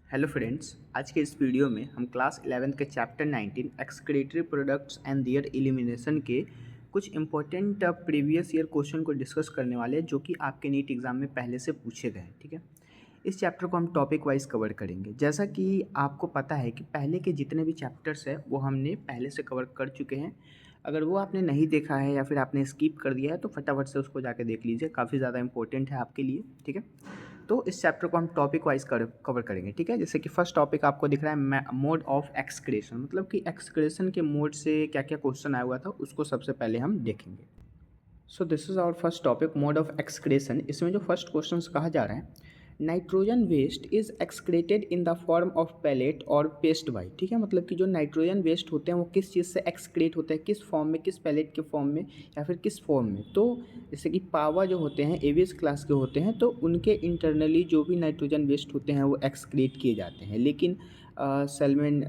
Hello friends, आज के इस वीडियो में हम क्लास 11 के chapter 19 excretory products and there elimination के कुछ इंपॉर्टेंट प्रीवियस ईयर क्वेश्चन को डिस्कस करने वाले हैं जो कि आपके नीट एग्जाम में पहले से पूछे गए हैं। ठीक है, इस चैप्टर को हम टॉपिक वाइज कवर करेंगे। जैसा कि आपको पता है कि पहले के जितने भी चैप्टर्स हैं वो हमने पहले से कवर कर चुके हैं। अगर वो आपने नहीं देखा है या फिर आपने स्किप कर दिया है तो फटाफट से उसको जाके देख लीजिए, काफ़ी ज़्यादा इंपॉर्टेंट है आपके लिए। ठीक है, तो इस चैप्टर को हम टॉपिक वाइज कवर करेंगे। ठीक है, जैसे कि फर्स्ट टॉपिक आपको दिख रहा है मोड ऑफ एक्सक्रेशन, मतलब कि एक्सक्रेशन के मोड से क्या क्या क्वेश्चन आया हुआ था उसको सबसे पहले हम देखेंगे। So this is our first topic, mode of excretion. इसमें जो फर्स्ट क्वेश्चन कहा जा रहा है, nitrogen waste is excreted in the form of pellet और पेस्ट बाई। ठीक है, मतलब कि जो नाइट्रोजन वेस्ट होते हैं वो किस चीज़ से एक्सक्रेट होते हैं, किस फॉर्म में, किस पैलेट के फॉर्म में या फिर किस फॉर्म में। तो जैसे कि पावा जो होते हैं एवियस क्लास के होते हैं तो उनके इंटरनली जो भी नाइट्रोजन वेस्ट होते हैं वो एक्सक्रेट किए जाते हैं। लेकिन सेलमेन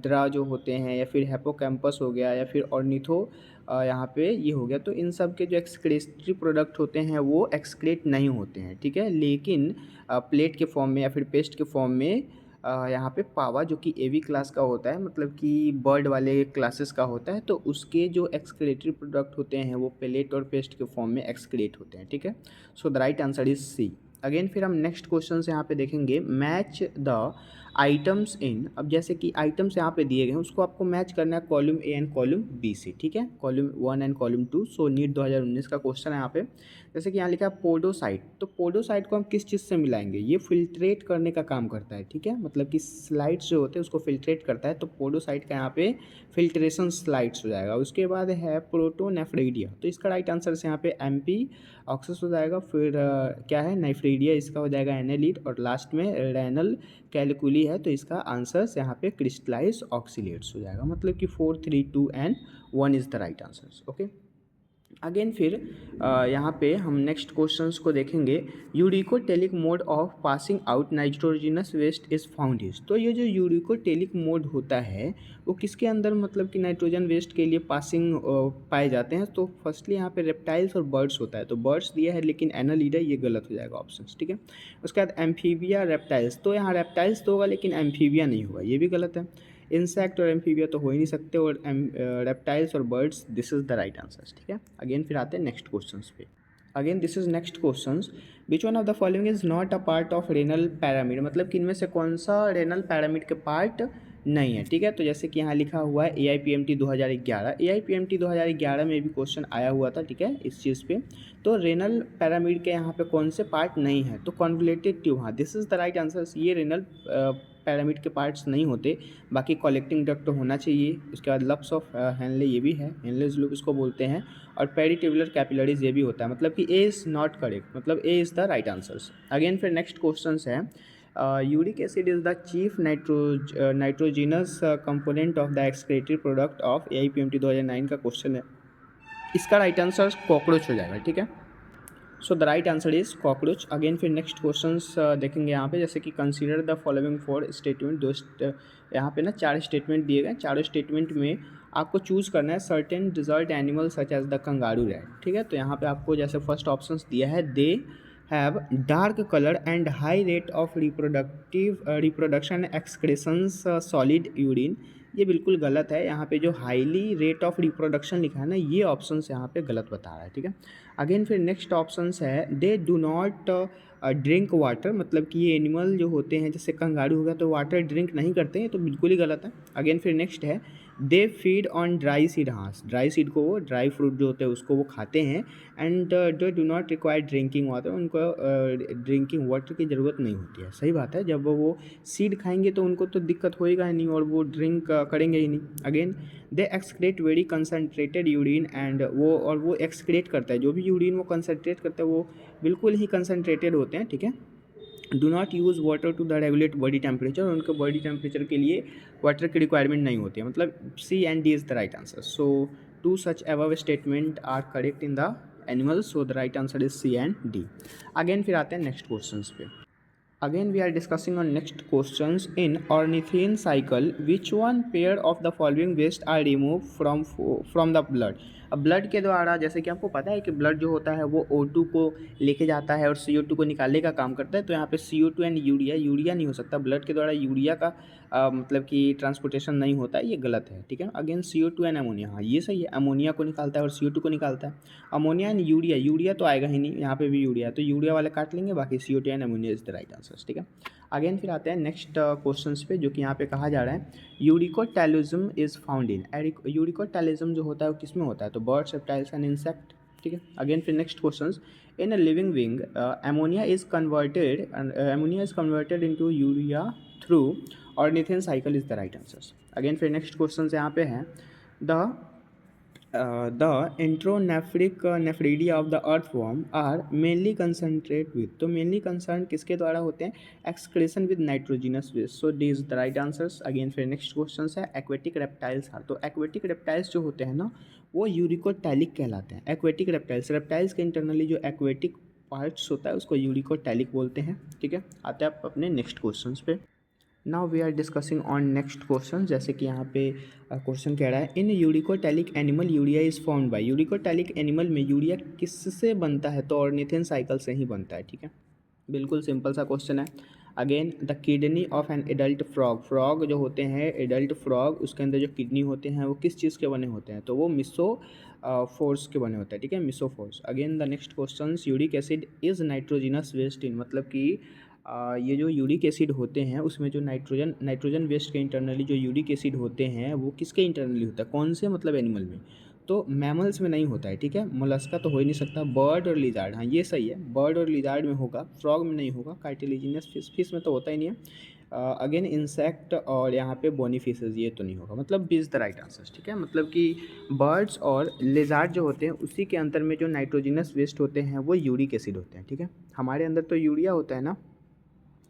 ड्रा जो होते हैं या फिर हिप्पोकैम्पस हो गया या फिर ऑर्निथो यहाँ पे ये हो गया, तो इन सब के जो एक्सक्रेटरी प्रोडक्ट होते हैं वो एक्सक्रेट नहीं होते हैं। ठीक है, लेकिन प्लेट के फॉर्म में या फिर पेस्ट के फॉर्म में यहाँ पे पावा जो कि एवी क्लास का होता है, मतलब कि बर्ड वाले क्लासेस का होता है, तो उसके जो एक्सक्रेटरी प्रोडक्ट होते हैं वो प्लेट और पेस्ट के फॉर्म में एक्सक्रेट होते हैं। ठीक है, so the right answer is C. Again फिर हम नेक्स्ट क्वेश्चन यहाँ पे देखेंगे, मैच द आइटम्स इन। अब जैसे कि आइटम्स यहाँ पे दिए गए हैं उसको आपको मैच करना है column A and column B से। ठीक है, column 1 and column 2। So NEET 2019 का क्वेश्चन है यहाँ पे। जैसे कि यहाँ लिखा है पोडोसाइट, तो पोडोसाइट को हम किस चीज़ से मिलाएंगे, ये फिल्ट्रेट करने का काम करता है। ठीक है, मतलब कि स्लाइड्स जो होते हैं उसको फिल्ट्रेट करता है, तो पोडोसाइट का यहाँ पे फिल्ट्रेशन स्लाइड्स हो जाएगा। उसके बाद है प्रोटोनेफ्रिडिया, तो इसका राइट आंसर से यहाँ पे एमपी ऑक्सस हो जाएगा। फिर क्या है, नाइफ्रीडिया, इसका हो जाएगा एनेलिड, और लास्ट में रेनल कैलकुली है, तो इसका आंसर यहाँ पे क्रिस्टलाइज ऑक्सीलेट्स हो जाएगा। मतलब कि 4, 3, 2 and 1 is the right answer. Okay, again फिर यहाँ पे हम नेक्स्ट क्वेश्चंस को देखेंगे। Uricotelic mode of passing out nitrogenous waste is found is. तो ये जो यूरिकोटेलिक मोड होता है वो किसके अंदर, मतलब कि नाइट्रोजन वेस्ट के लिए पासिंग पाए जाते हैं। तो फर्स्टली यहाँ पे रेप्टाइल्स और बर्ड्स होता है, तो बर्ड्स दिया है लेकिन एनालिड है, ये गलत हो जाएगा ऑप्शन। ठीक है, उसके बाद एम्फीबिया रेप्टाइल्स, तो यहाँ रेप्टाइल्स तो होगा लेकिन एम्फीबिया नहीं होगा, ये भी गलत है। इंसेक्ट और एम्फीबिया तो हो ही नहीं सकते, और रेप्टाइल्स और birds, this is the right answer. ठीक है, अगेन फिर आते हैं नेक्स्ट क्वेश्चंस पे। Again this is next questions, which one of the following is not a part of renal pyramid, मतलब कि इनमें से कौन सा रेनल पैरामिड के पार्ट नहीं है। ठीक है, तो जैसे कि यहाँ लिखा हुआ है AIPMT 2011, AIPMT 2011 में भी क्वेश्चन आया हुआ था। ठीक है, इस चीज़ पे, तो रेनल पैरामिड के यहाँ पे कौन से पार्ट नहीं है, तो कॉन्वलेटेड ट्यूब, हाँ this is the right answer. ये रेनल पैरामिड के पार्ट्स नहीं होते, बाकी कलेक्टिंग डक्ट तो होना चाहिए। उसके बाद लप्स ऑफ हेनले, ये भी है, हेनलेस लूप इसको बोलते हैं, और पेरिट्यूबुलर कैपिलरीज ये भी होता है। मतलब कि ए इज़ नॉट करेक्ट, मतलब ए is the right answers. Again फिर नेक्स्ट क्वेश्चन है, uric acid is the chief nitrogenous component of the excretory product of AIPMT 2009 का क्वेश्चन है। इसका राइट आंसर कॉकरोच हो जाएगा। ठीक है, so the right answer is cockroach. Again फिर नेक्स्ट क्वेश्चंस देखेंगे यहाँ पे, जैसे कि कंसीडर द फॉलोइंग 4 स्टेटमेंट। यहाँ पे ना 4 स्टेटमेंट दिए गए, चारों स्टेटमेंट में आपको चूज़ करना है certain desert animal such as the kangaroo rat. ठीक है, तो यहाँ पे आपको जैसे फर्स्ट ऑप्शन दिया है, they have dark colour and high rate of reproduction excretions solid urine, ये बिल्कुल गलत है। यहाँ पे जो हाईली रेट ऑफ रिप्रोडक्शन लिखा है ना, ये ऑप्शन यहाँ पे गलत बता रहा है। ठीक है, अगेन फिर नेक्स्ट ऑप्शन है, they do not drink water, मतलब कि ये एनिमल जो होते हैं जैसे कंगारू हो गया तो वाटर ड्रिंक नहीं करते हैं, तो बिल्कुल ही गलत है। अगेन फिर नेक्स्ट है, they feed on dry seed, हाँ ड्राई सीड को, वो ड्राई फ्रूट जो होते हैं उसको वो खाते हैं। And they do not require drinking water, उनको ड्रिंकिंग वाटर की ज़रूरत नहीं होती है। सही बात है, जब वो सीड खाएंगे तो उनको तो दिक्कत होएगा ही नहीं और वो ड्रिंक करेंगे ही नहीं। Again they excrete very concentrated urine, and वो एक्सक्रेट करता है, जो भी यूरिन वो कंसनट्रेट करता है वो बिल्कुल ही कंसनट्रेटेड होते हैं। ठीक है, do not use water to the regulate body temperature, उनके बॉडी टेम्परेचर के लिए वाटर की रिक्वायरमेंट नहीं होती है। मतलब C and D is the right answer. So two such above statement are correct in the animals, so the right answer is C and D। Again फिर आते हैं नेक्स्ट क्वेश्चन पे। Again, we are discussing on next questions. In ornithine cycle, which one pair of the following waste are removed from the blood? अब blood के द्वारा, जैसे कि आपको पता है कि ब्लड जो होता है वो O2 को लेके जाता है और CO2 को निकालने का काम करता है, तो यहाँ पे CO2 एंड यूरिया नहीं हो सकता, ब्लड के द्वारा यूरिया का मतलब कि ट्रांसपोर्टेशन नहीं होता है, ये गलत है, ठीक है। अगेन CO2 एंड अमोनिया, हाँ ये सही है, अमोनिया को निकालता है और CO2 को निकालता है। अमोनिया एंड यूरिया तो आएगा ही नहीं, यहाँ पे भी यूरिया है, तो यूरिया वाले काट लेंगे, बाकी CO2 and ammonia is the right answer, ठीक है। अगेन फिर आते हैं नेक्स्ट क्वेश्चन पे, जो कि यहाँ पे कहा जा रहा है यूरिकोटैलिज्म इज फाउंड इन, यूरिकोटैलिज्म जो होता है वो किस में होता है, तो बर्ड्स, रेप्टाइल्स एंड इंसेक्ट, ठीक है। अगेन फिर next question, in a living wing ammonia is converted into urea through ornithine cycle is the right answer. Again फिर नेक्स्ट क्वेश्चन यहाँ पे है the enteronephric nephridia of the earthworm are mainly concentrate with, तो mainly concern किसके द्वारा होते हैं, excretion with nitrogenous waste, so D is the right answers. Again फिर नेक्स्ट क्वेश्चन है एक्वेटिक रेप्टाइल्स आर, तो एक्वेटिक रेप्टाइल्स जो होते हैं ना वो यूरिकोटैलिक कहलाते हैं। एक्वेटिक रेप्टाइल्स के इंटरनली जो एक्वेटिक पार्ट्स होता है उसको यूरिकोटैलिक बोलते हैं, ठीक है। आते हैं आप अपने नेक्स्ट क्वेश्चन पे। Now we are discussing on next question, जैसे कि यहाँ पे क्वेश्चन कह रहा है in uricotelic animal urea is found by, uricotelic animal में यूरिया किससे बनता है, तो ऑर्निथेन साइकिल से ही बनता है, ठीक है। बिल्कुल सिंपल सा क्वेश्चन है। Again the kidney of an adult frog जो होते हैं एडल्ट फ्रॉग, उसके अंदर जो किडनी होते हैं वो किस चीज़ के बने होते हैं, तो वो फोर्स के बने होते हैं, ठीक है, मिसोफोर्स। Again the next question, uric acid is nitrogenous waste in, मतलब कि ये जो यूरिक एसिड होते हैं उसमें जो नाइट्रोजन वेस्ट के इंटरनली जो यूरिक एसिड होते हैं वो किसके इंटरनली होता है, कौन से मतलब एनिमल में, तो मैमल्स में नहीं होता है, ठीक है। मोलस्का तो हो ही नहीं सकता, बर्ड और लिजार्ड, हाँ ये सही है, बर्ड और लिजार्ड में होगा, फ्रॉग में नहीं होगा, कार्टिलेजिनस फिश में तो होता ही नहीं है। अगेन इंसेक्ट और यहाँ पे बोनी फिशेज, ये तो नहीं होगा, मतलब B is the right answer, ठीक है। मतलब कि बर्ड्स और लिजार्ड जो होते हैं उसी के अंदर में जो नाइट्रोजिनस वेस्ट होते हैं वो यूरिक एसिड होते हैं, ठीक है। हमारे अंदर तो यूरिया होता है ना,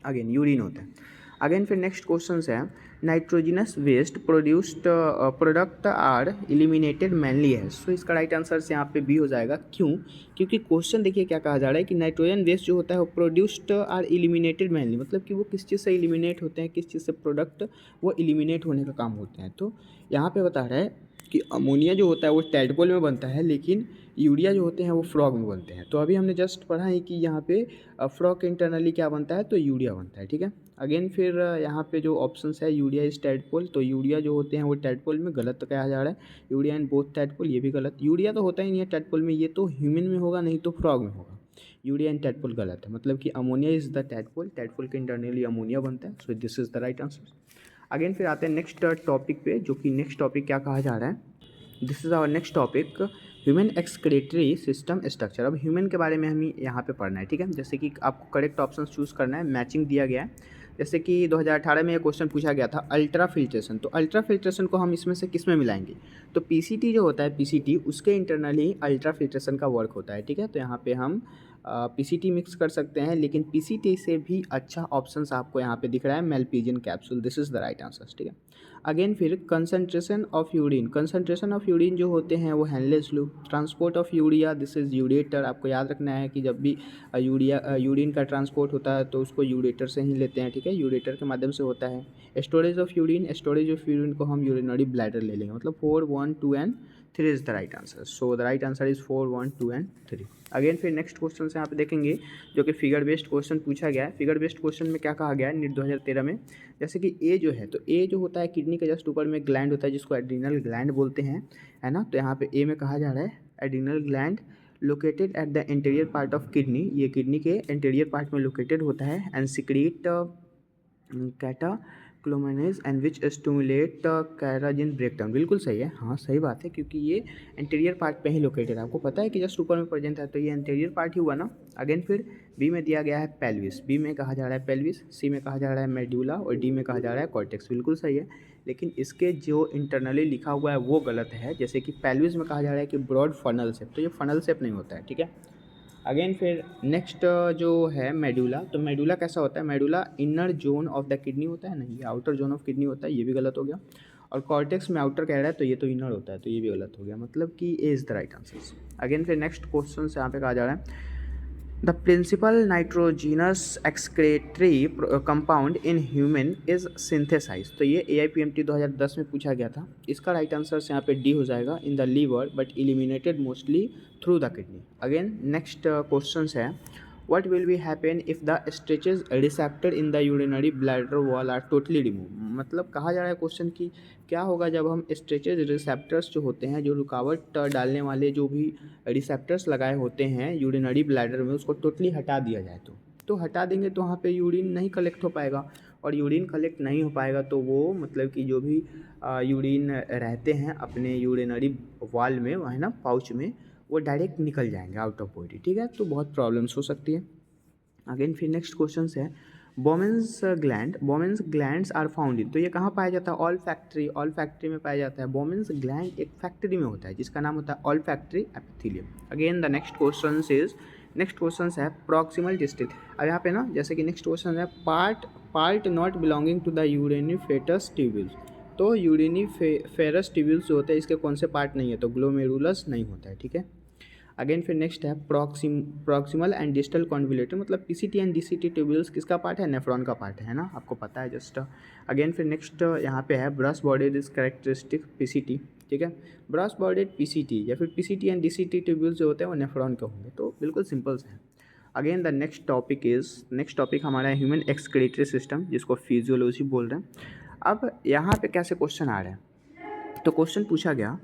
अगेन यूरिन होता है। अगेन फिर नेक्स्ट क्वेश्चन है nitrogenous waste produced product are eliminated mainly है, सो इसका राइट आंसर से यहाँ पे बी हो जाएगा। क्यों, क्योंकि क्वेश्चन देखिए क्या कहा जा रहा है कि नाइट्रोजन वेस्ट जो होता है वो प्रोड्यूस्ड आर इलिमिनेटेड मैनली, मतलब कि वो किस चीज़ से इलिमिनेट होते हैं, किस चीज़ से प्रोडक्ट वो इलिमिनेट होने का काम होते हैं। तो यहाँ पे बता रहा है कि अमोनिया जो होता है वो टैडपोल में बनता है, लेकिन यूरिया जो होते हैं वो फ्रॉग में बनते हैं। तो अभी हमने जस्ट पढ़ा है कि यहाँ पे फ्रॉग के इंटरनली क्या बनता है, तो यूरिया बनता है, ठीक है। अगेन फिर यहाँ पे जो ऑप्शंस है यूरिया इज टैडपोल, तो यूरिया जो होते हैं वो टैडपोल में, गलत तो कहा जा रहा है, यूरिया इन बोथ टैडपोल, ये भी गलत, यूरिया तो होता ही नहीं है टैडपोल में, ये तो ह्यूमन में होगा नहीं तो फ्रॉग में होगा, यूरिया इन टैडपोल गलत है, मतलब कि अमोनिया इज द टैडपोल के इंटरनली अमोनिया बनता है, सो this is the right answer. Again फिर आते हैं नेक्स्ट टॉपिक पे, जो कि नेक्स्ट टॉपिक क्या कहा जा रहा है, this is our next topic human excretory system structure. अब ह्यूमन के बारे में हमें यहाँ पे पढ़ना है, ठीक है। जैसे कि आपको करेक्ट ऑप्शन चूज़ करना है, मैचिंग दिया गया है। जैसे कि 2018 में ये क्वेश्चन पूछा गया था अल्ट्रा फिल्ट्रेशन, तो अल्ट्रा फिल्ट्रेशन को हम इसमें से किस में मिलाएंगे, तो पीसीटी जो होता है पीसीटी उसके इंटरनली अल्ट्रा फिल्ट्रेशन का वर्क होता है, ठीक है। तो यहाँ पे हम पीसीटी मिक्स कर सकते हैं, लेकिन पीसीटी से भी अच्छा ऑप्शन आपको यहाँ पे दिख रहा है Malpighian capsule, this is the right answer, ठीक है। अगेन फिर कंसंट्रेशन ऑफ यूरिन जो होते हैं वो Henle's loop, transport of urea this is ureter, आपको याद रखना है कि जब भी यूरिन का ट्रांसपोर्ट होता है तो उसको यूरेटर से ही लेते हैं, ठीक है, यूरेटर के माध्यम से होता है। स्टोरेज ऑफ यूरिन को हम यूरिनरी ब्लैडर ले लेंगे, मतलब 4, 1, 2 and 3 is the right answer, so the right answer is 4, 1, 2 and 3। Again फिर नेक्स्ट क्वेश्चन से यहाँ पे देखेंगे जो कि फिगर बेस्ड क्वेश्चन पूछा गया है। फिगर बेस्ड क्वेश्चन में क्या कहा गया है नीट 2013 में, जैसे कि ए जो है, तो ए जो होता है किडनी के जस्ट ऊपर में ग्लैंड होता है जिसको एड्रीनल ग्लैंड बोलते हैं, है ना। तो यहाँ पे ए में कहा जा रहा है adrenal gland located at the interior part of kidney, ये किडनी के इंटीरियर पार्ट में लोकेटेड होता है, and secrete catecholamines and which stimulate glycogen breakdown, बिल्कुल सही है, हाँ सही बात है, क्योंकि ये इंटीरियर पार्ट पे ही लोकेटेड है, आपको पता है कि जस्ट ऊपर में प्रेजेंट है, तो ये इंटीरियर पार्ट ही हुआ ना। अगेन फिर बी में दिया गया है पेल्विस, बी में कहा जा रहा है पेल्विस, सी में कहा जा रहा है मेडुला और डी में कहा जा रहा है कॉर्टेक्स, बिल्कुल सही है, लेकिन इसके जो इंटरनली लिखा हुआ है वो गलत है। जैसे कि पेल्विस में कहा जा रहा है कि ब्रॉड फनल शेप, तो ये फनल शेप नहीं होता है, ठीक है। अगेन फिर नेक्स्ट जो है मेडुला, तो मेडुला कैसा होता है, medulla inner zone of the kidney होता है, नहीं ये आउटर जोन ऑफ किडनी होता है, ये भी गलत हो गया। और कॉर्टेक्स में आउटर कह रहा है तो ये तो इनर होता है, तो ये भी गलत हो गया, मतलब कि A is the right answer. Again फिर नेक्स्ट क्वेश्चन से यहाँ पे कहा जा रहा है the principal nitrogenous excretory compound in human is synthesize. तो ये AIPMT 2010 में पूछा गया था। इसका राइट आंसर यहाँ पे डी हो जाएगा, in the liver but eliminated mostly through the kidney. Again next question है, what will be happen if the stretches receptor in the urinary bladder wall are totally removed। मतलब कहा जा रहा है क्वेश्चन की क्या होगा जब हम स्ट्रेचेज रिसेप्टर्स जो होते हैं, जो रुकावट डालने वाले जो भी रिसेप्टर्स लगाए होते हैं यूरिनरी ब्लैडर में, उसको टोटली हटा दिया जाए। तो हटा देंगे तो वहाँ पे यूरिन नहीं कलेक्ट हो पाएगा, और यूरिन कलेक्ट नहीं हो पाएगा तो वो मतलब कि जो भी यूरिन रहते हैं अपने यूरिनरी वाल में, है ना, पाउच में, वो डायरेक्ट निकल जाएंगे आउट ऑफ बॉडी। ठीक है, तो बहुत प्रॉब्लम्स हो सकती है। अगेन फिर नेक्स्ट क्वेश्चन है, Bowman's glands are found in. तो ये कहाँ पाया जाता है? ऑल फैक्ट्री में पाया जाता है। बोमेंस ग्लैंड एक फैक्ट्री में होता है जिसका नाम होता है olfactory epithelium. Again the next question है प्रॉक्सिमल डिस्टल। अब यहाँ पे ना जैसे कि नेक्स्ट क्वेश्चन है, part not belonging to the uriniferous tubules. तो यूरिनिफेरस ट्यूब्यूल्स जो होते हैं इसके कौन से पार्ट नहीं है? तो ग्लोमेरुलस नहीं होता है। ठीक है, अगेन फिर नेक्स्ट है प्रॉक्सिमल एंड डिस्टल कॉन्वोल्यूटर। मतलब PCT एंड DCT ट्यूब्यूल्स किसका पार्ट है? नेफ्रॉन का पार्ट है ना, आपको पता है जस्ट। अगेन फिर नेक्स्ट यहाँ पे है brush bordered is characteristic PCT। ठीक है, ब्रश बॉर्डेड PCT या फिर PCT एंड DCT ट्यूब्यूल्स जो होते हैं वो नेफ्रॉन के होंगे। तो बिल्कुल सिंपल है। अगेन द नेक्स्ट टॉपिक हमारा है ह्यूमन एक्सक्रीटरी सिस्टम, जिसको फिजियोलॉजी बोल रहे हैं। अब यहाँ पे कैसे क्वेश्चन आ रहे हैं? तो क्वेश्चन पूछा गया,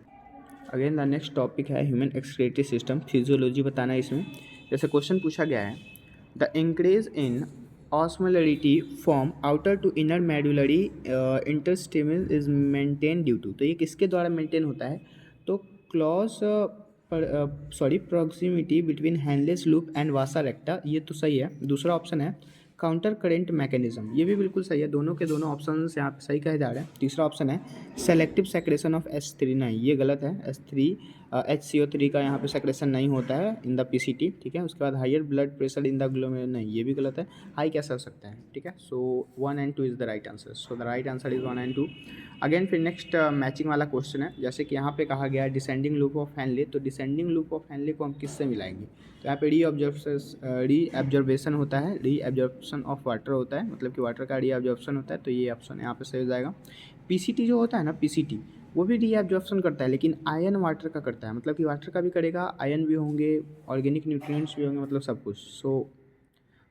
अगेन द नेक्स्ट टॉपिक है ह्यूमन एक्सक्रीटरी सिस्टम, फिजियोलॉजी बताना है इसमें। जैसे क्वेश्चन पूछा गया है, the increase in osmolarity from outer to inner medullary interstitial is maintain due to. तो ये किसके द्वारा मेंटेन होता है? तो close proximity between Henle's loop and vasa recta. ये तो सही है। दूसरा ऑप्शन है काउंटर करेंट मैकेनिज्म, ये भी बिल्कुल सही है। दोनों के दोनों ऑप्शन यहाँ पे सही कहे जा रहे हैं। तीसरा ऑप्शन है सेलेक्टिव सेक्रेशन ऑफ H3। नहीं, ये गलत है। HCO3 का यहाँ पे सेक्रेशन नहीं होता है इन द PCT। ठीक है, उसके बाद higher blood pressure in the glomerular, नहीं ये भी गलत है। हाई कैसे हो सकता है? ठीक है, सो 1 and 2 is the right answer. So the right answer is 1 and 2। Again फिर नेक्स्ट मैचिंग वाला क्वेश्चन है। जैसे कि यहाँ पे कहा गया है डिसेंडिंग लूप ऑफ हैनले। तो डिसेंडिंग लूप ऑफ हैनले को हम किससे मिलाएंगे? तो यहाँ पे रीअब्जॉर्बेशन होता है, रीअब्जॉर्प्शन ऑफ वाटर होता है, मतलब कि वाटर का रीअब्जॉर्प्शन होता है। तो ये ऑप्शन यहाँ पे सही हो जाएगा। PCT जो होता है ना, PCT वो भी रीअब्जॉर्प्शन करता है, लेकिन आयन वाटर का करता है, मतलब कि वाटर का भी करेगा, आयन भी होंगे, ऑर्गेनिक न्यूट्रिएंट्स भी होंगे, मतलब सब कुछ। So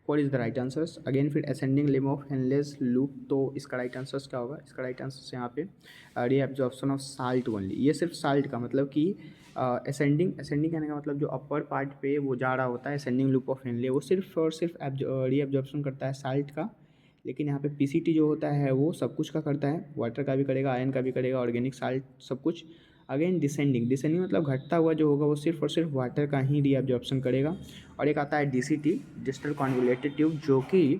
what is the right answers? Again फिर ascending limb of Henle's loop. तो इसका राइट आंसर्स क्या होगा? इसका राइट आंसर्स यहाँ पे रीअब्जॉर्प्शन ऑफ साल्ट ओनली। ये सिर्फ साल्ट का, मतलब कि असेंडिंग कहने का मतलब जो अपर पार्ट पे वो जा रहा होता है असेंडिंग लूप ऑफ हैंडले, वो सिर्फ और सिर्फ रीअब्जॉर्प्शन करता है साल्ट का। लेकिन यहाँ पे PCT जो होता है वो सब कुछ का करता है, वाटर का भी करेगा, आयन का भी करेगा, ऑर्गेनिक साल्ट सब कुछ। अगेन डिसेंडिंग मतलब घटता हुआ जो होगा वो सिर्फ और सिर्फ वाटर का ही रीअब्जॉर्प्शन करेगा। और एक आता है DCT, डिस्टल कॉन्वोल्यूटेड ट्यूब, जो कि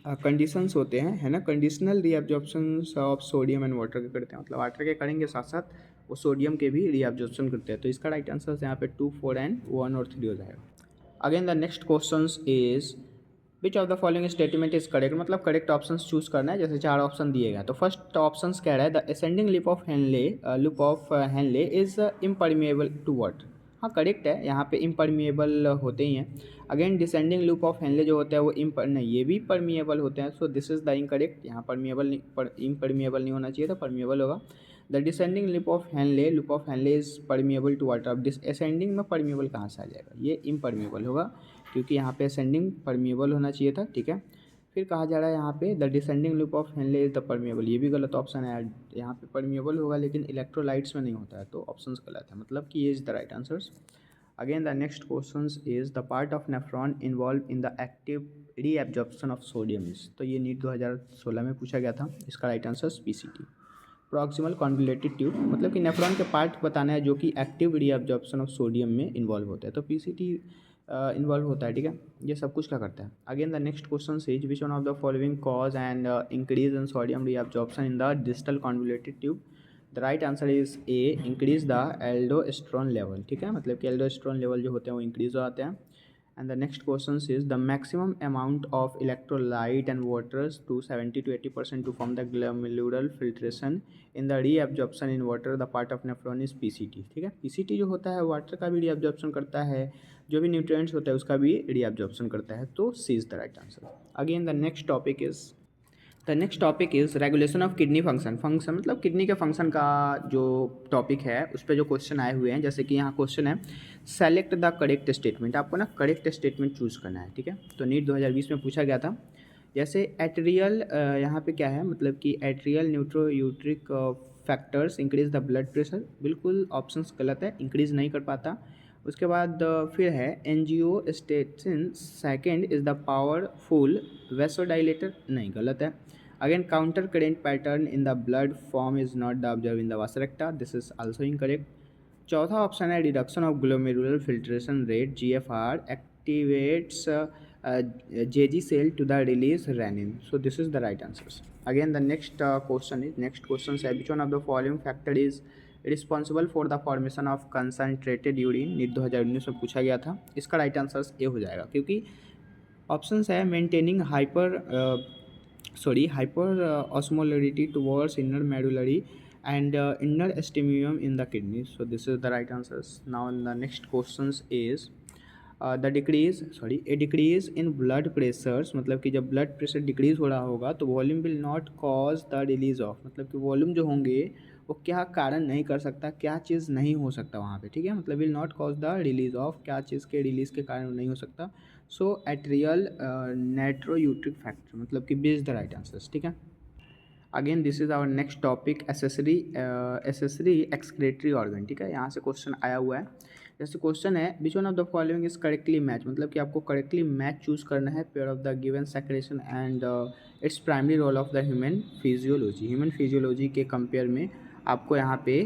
कंडीशंस होते हैं, है ना, conditional reabsorption of sodium and water के करते हैं, मतलब वाटर के करेंगे साथ साथ वो सोडियम के भी रीअब्जॉर्प्शन करते हैं। तो इसका राइट आंसर यहाँ पे 2, 4 एंड 1 और 3 हो जाएगा। Again the next question is which of the following statement is correct. मतलब करेक्ट ऑप्शन चूज करना है। जैसे 4 ऑप्शन दिए गए, तो फर्स्ट ऑप्शन कह रहा है the ascending loop of Henle is impermeable to water. हाँ करेक्ट है, यहाँ पे इम्परमिएबल होते ही हैं। Again descending loop of Henle जो होता है वो नहीं, ये भी परमिएबल होते हैं। So this is the incorrect. यहाँ इम्परमिएबल नहीं होना चाहिए था, परमिएबल होगा। The descending loop of Henle is permeable to water. अब असेंडिंग में परमिएबल कहाँ से आ जाएगा? ये इम्परमिएबल होगा, क्योंकि यहाँ पे असेंडिंग परमिएबल होना चाहिए था। ठीक है, फिर कहा जा रहा है यहाँ पे the descending loop of Henle is the permeable. ये भी गलत ऑप्शन है। यहाँ पे परमिएबल होगा लेकिन इलेक्ट्रोलाइट्स में नहीं होता है, तो ऑप्शन गलत है, मतलब कि ये is the right answers. Again the next question is the part of nephron involve in the active reabsorption of sodium is. तो ये नीट 2016 में पूछा गया था। इसका right answer PCT, proximal convoluted tube, मतलब कि नेफ्रॉन के पार्ट बताना है जो कि एक्टिव रीअब्जॉर्प्शन ऑफ सोडियम में इन्वॉल्व होता है। तो PCT इन्वॉल्व होता है। ठीक है, ये सब कुछ क्या करता है। Again the next question is which one of the following cause and increase in sodium reabsorption in the distal convoluted tube. The right answer is A, increase the aldosterone level. ठीक है, मतलब कि एल्डोस्टेरोन लेवल जो होते हैं वो increase हो जाते हैं। And the next question is the maximum amount of electrolyte and waters to 70 to 80% to form the glomerular filtration in the reabsorption in water the part of nephron is PCT. ठीक है, PCT जो होता है water का भी reabsorption करता है, जो भी न्यूट्रिएंट्स होता है उसका भी reabsorption करता है, तो C is the right answer. Again the next topic is regulation of kidney function मतलब किडनी के फंक्शन का जो टॉपिक है उस पर जो क्वेश्चन आए हुए हैं, जैसे कि यहाँ क्वेश्चन है सेलेक्ट द करेक्ट स्टेटमेंट, आपको ना करेक्ट स्टेटमेंट चूज़ करना है, ठीक है। तो नीट 2020 में पूछा गया था, जैसे एट्रियल यहाँ पे क्या है, मतलब कि atrial natriuretic factors increase the blood pressure, बिल्कुल ऑप्शंस गलत है, इंक्रीज नहीं कर पाता। उसके बाद फिर है angiostatin second is the powerful vasodilator, नहीं गलत है। Again counter current pattern in the blood form is not the observe in the vasa recta, this is also incorrect. चौथा ऑप्शन है reduction of glomerular filtration rate GFR activates JG cell to the release renin, so this is the right answers. Again the next question है which one of the following factor is responsible for the formation of concentrated urine, NEET 2019 में पूछा गया था। इसका right answer A हो जाएगा, क्योंकि options है maintaining hyper osmolarity towards inner medullary and inner interstitium in the kidney, so this is the right answers. Now the next question is decrease in blood pressures, मतलब कि जब blood pressure decrease हो रहा होगा तो volume will not cause the release of, मतलब कि volume जो होंगे वो क्या कारण नहीं कर सकता, क्या चीज़ नहीं हो सकता वहाँ पे, ठीक है। मतलब will not cause the release of, क्या चीज़ के रिलीज के कारण नहीं हो सकता, सो एट्रियल नाइट्रोयूट्रिक फैक्टर, मतलब कि B is the right answers, ठीक है। Again this is our next topic accessory excretory organ, ठीक है। यहाँ से क्वेश्चन आया हुआ है, जैसे क्वेश्चन है which one of the following is correctly match, मतलब कि आपको करेक्टली मैच चूज़ करना है pair of the given secretion and its primary role of the human physiology के कंपेयर में आपको यहाँ पे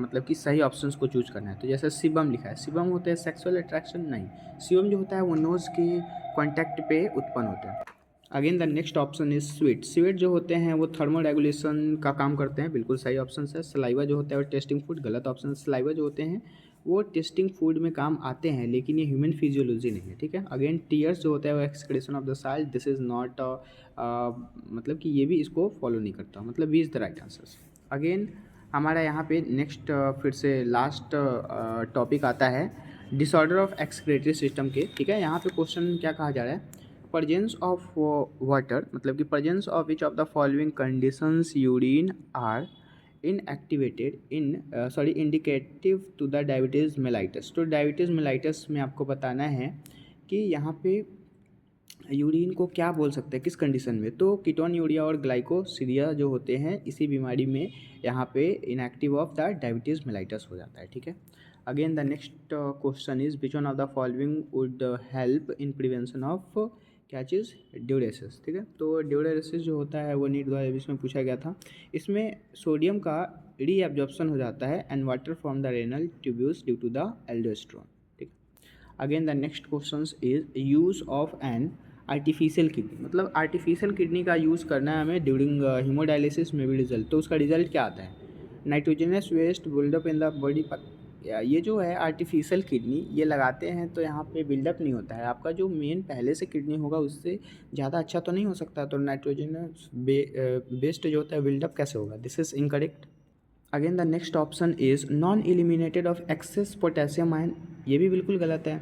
मतलब कि सही ऑप्शंस को चूज करना है। तो जैसे शिवम लिखा है, शिवम होते हैं सेक्सुअल अट्रैक्शन, नहीं, शिवम जो होता है वो नोज़ के कॉन्टैक्ट पे उत्पन्न होते हैं। Again the next option is sweet जो होते हैं वो थर्मो रेगुलेशन का काम करते हैं, बिल्कुल सही ऑप्शन है। सलाइवा जो होता है वो टेस्टिंग फूड, गलत ऑप्शन। सलाइवा जो होते हैं वो टेस्टिंग फूड में काम आते हैं, लेकिन ये ह्यूमन फिजियोलॉजी नहीं है, ठीक है। अगेन टीयर्स जो होता है वो एक्सक्रेशन ऑफ द साइल, दिस इज़ नॉट मतलब कि ये भी इसको फॉलो नहीं करता, मतलब B is the right answer. Again हमारा यहाँ पे नेक्स्ट फिर से लास्ट टॉपिक आता है डिसऑर्डर ऑफ एक्सक्रेटरी सिस्टम के, ठीक है। यहाँ पे क्वेश्चन क्या कहा जा रहा है, प्रेजेंस ऑफ वाटर, मतलब कि presence of which of the following conditions urine are indicative to the diabetes mellitus. तो डायबिटीज़ मेलाइटस में आपको बताना है कि यहाँ पे यूरिन को क्या बोल सकते हैं, किस कंडीशन में, तो कीटोन यूरिया और ग्लाइकोसिरिया जो होते हैं इसी बीमारी में यहाँ पे inactive of the diabetes mellitus हो जाता है, ठीक है। Again the next question is which one of the following would help in prevention of क्या चीज़, ड्यूरेसिस, ठीक है। तो ड्यूरेसिस जो होता है वो नीट 2020 में पूछा गया था। इसमें सोडियम का रीएब्जॉर्प्शन हो जाता है and water from the renal tubules due to the aldosterone, ठीक। Again the next question is use of an artificial kidney, मतलब आर्टिफिशियल किडनी का यूज़ करना है हमें ड्यूरिंग हीमोडायलिसिस में भी रिजल्ट, तो उसका रिजल्ट क्या आता है, nitrogenous waste buildup in the body. ये जो है आर्टिफिशियल किडनी ये लगाते हैं तो यहाँ पे बिल्डअप नहीं होता है, आपका जो मेन पहले से किडनी होगा उससे ज़्यादा अच्छा तो नहीं हो सकता, तो नाइट्रोजनस वेस्ट जो होता है बिल्डअप कैसे होगा, this is incorrect. Again the next option is non eliminated of access potassium ion, ये भी बिल्कुल गलत है।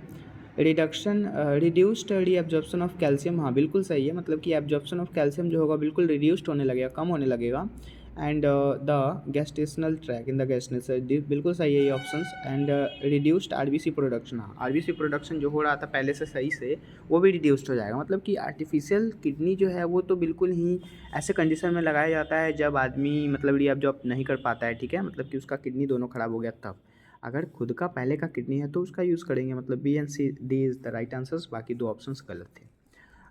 रिड्यूस्ड रीअब्जॉर्प्शन ऑफ कैल्शियम, हाँ बिल्कुल सही है, मतलब कि एब्जॉर्प्शन ऑफ कैल्शियम जो होगा बिल्कुल रिड्यूस्ड होने लगेगा, कम होने लगेगा। And the gestational track in the gestational, बिल्कुल सही है ये options. And reduced RBC production, हाँ आरबीसी प्रोडक्शन जो हो रहा था पहले से सही से वो भी रिड्यूस्ड हो जाएगा। मतलब कि आर्टिफिशियल किडनी जो है वो तो बिल्कुल ही ऐसे कंडीशन में लगाया जाता है जब आदमी मतलब रीअब्जॉर्ब नहीं कर पाता है, ठीक है, मतलब कि उसका किडनी दोनों ख़राब हो गया तब। अगर खुद का पहले का किडनी है तो उसका यूज़ करेंगे, मतलब B and C D is the right answers, बाकी दो ऑप्शंस गलत थे।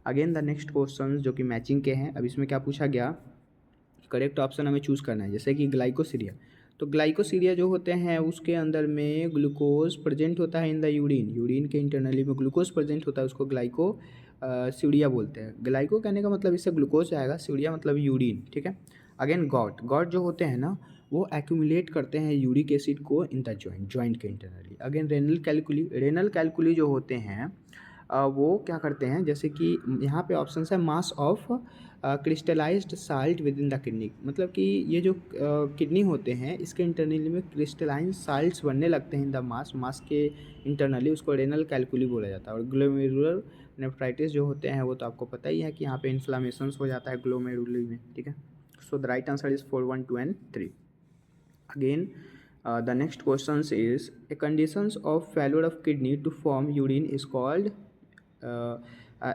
अगेन द नेक्स्ट क्वेश्चन जो कि मैचिंग के हैं, अब इसमें क्या पूछा गया, करेक्ट ऑप्शन हमें चूज़ करना है, जैसे कि ग्लाइकोसिरिया। तो ग्लाइकोसिरिया जो होते हैं उसके अंदर में ग्लूकोज प्रेजेंट होता है इन द यूरिन के इंटरनली में ग्लूकोज प्रेजेंट होता है, उसको ग्लाइको सीरिया बोलते हैं। ग्लाइको कहने का मतलब इससे ग्लूकोज आएगा, सीरिया मतलब यूरिन, ठीक है। अगेन गॉट जो होते हैं ना वो एक्यूमुलेट करते हैं यूरिक एसिड को इन द जॉइंट के इंटरनली। अगेन रेनल कैल्कुली जो होते हैं वो क्या करते हैं, जैसे कि यहाँ पे ऑप्शन है mass of crystallised salt with in the kidney, मतलब कि ये जो किडनी होते हैं इसके इंटरनली में क्रिस्टलाइन साल्ट्स बनने लगते हैं इन द मास के इंटरनली, उसको रेनल कैल्कुली बोला जाता है। और ग्लोमेरुलर नेफ्राइटिस जो होते हैं वो तो आपको पता ही है कि यहाँ पे इन्फ्लामेशंस हो जाता है ग्लोमेरुली में, ठीक है। So the right answer is 4, 1, 2 and 3. Again, the next questions is a conditions of failure of kidney to form urine is called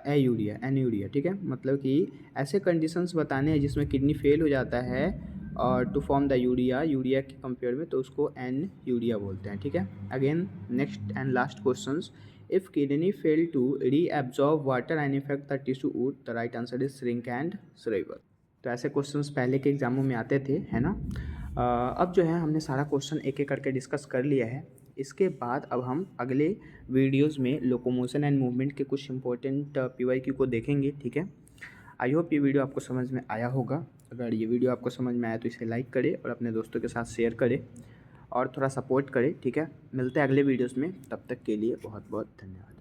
anuria, ठीक है। मतलब कि ऐसे कंडीशंस बताने हैं जिसमें किडनी फेल हो जाता है और टू फॉर्म द यूरिया के कंपेयर में, तो उसको एन्यूरिया बोलते हैं, ठीक है। Again next and last questions, if kidney fail to reabsorb water and affect the tissue would, the right answer is shrink and shrivel. तो ऐसे क्वेश्चंस पहले के एग्जामों में आते थे, है ना। अब जो है हमने सारा क्वेश्चन एक एक करके डिस्कस कर लिया है। इसके बाद अब हम अगले वीडियोस में लोकोमोशन एंड मूवमेंट के कुछ इंपॉर्टेंट PYQ को देखेंगे, ठीक है। आई होप ये वीडियो आपको समझ में आया होगा। अगर ये वीडियो आपको समझ में आया तो इसे लाइक करें और अपने दोस्तों के साथ शेयर करें और थोड़ा सपोर्ट करें, ठीक है। मिलते हैं अगले वीडियोस में, तब तक के लिए बहुत बहुत धन्यवाद।